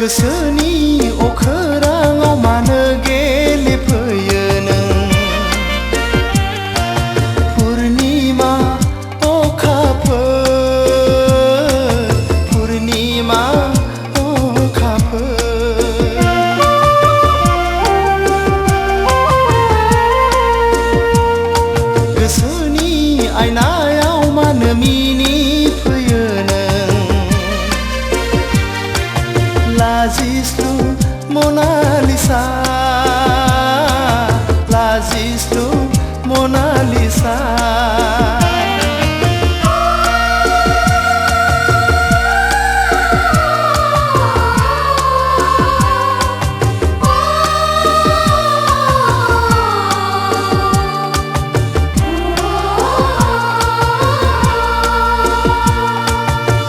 गोसोनि अखोराङाव मानो गेलेफैयो नों पुर्निमा अखाफोर पुर्निमा अखाफोर गोसोनि आयनायाव मानो मिनिफैयो नों लाजिस्लु मोनालिसा लाजिस्लु मोनालिसा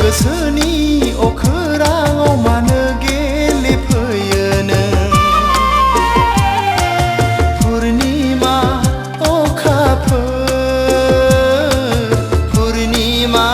गोसोनि अखोराङाव मानो गेलेफैयो नों पुर्निमा अखाफोर पुर्निमा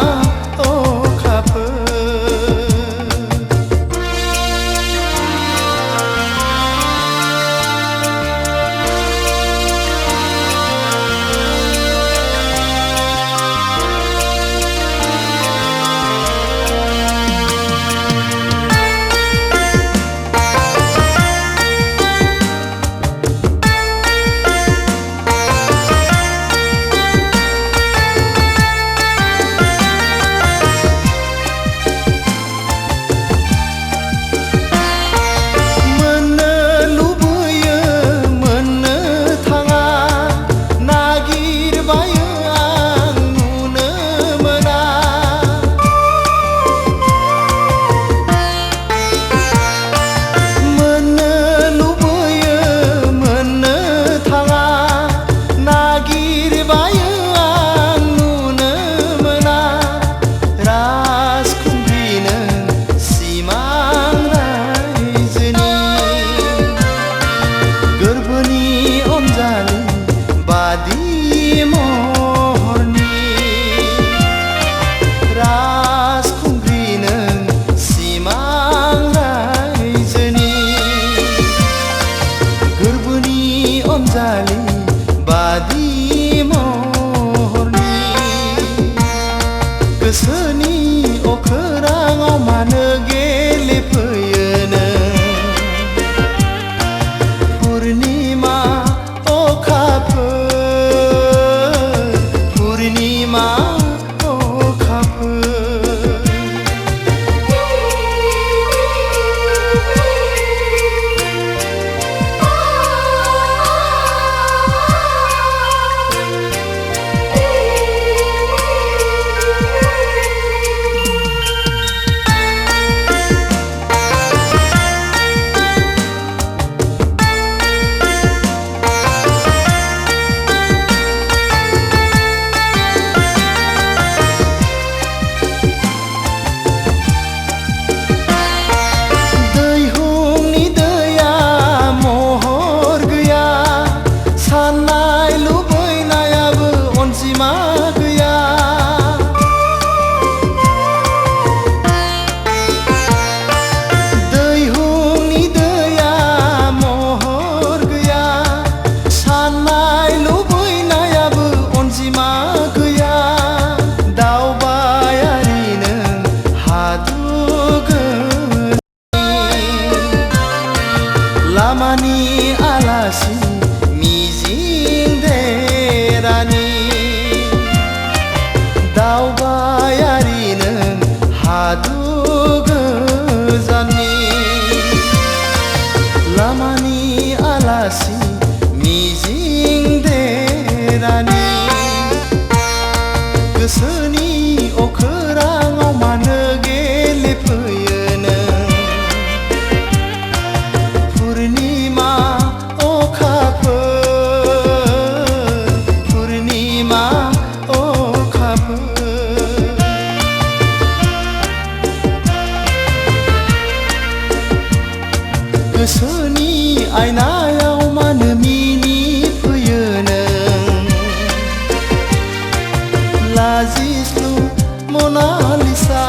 बादी महरनि गोसोनि अखोराङाव मानो गेलेफैयो नों पुर्निमा अखाफोर पुर्निमा लामानि आलासि मिजिं देरानि दावबायारि नों हादु गोजाननि लामानि आलासि मिजिं देरानि गोसोनि अखोराङाव मानो गेलेफैयो नों पुर्निमा अखाफोर पुर्निमा अखाफोर गोसोनि आयनायाव मानो मिनिफैयो नों लाजिस्लु मोनालिसा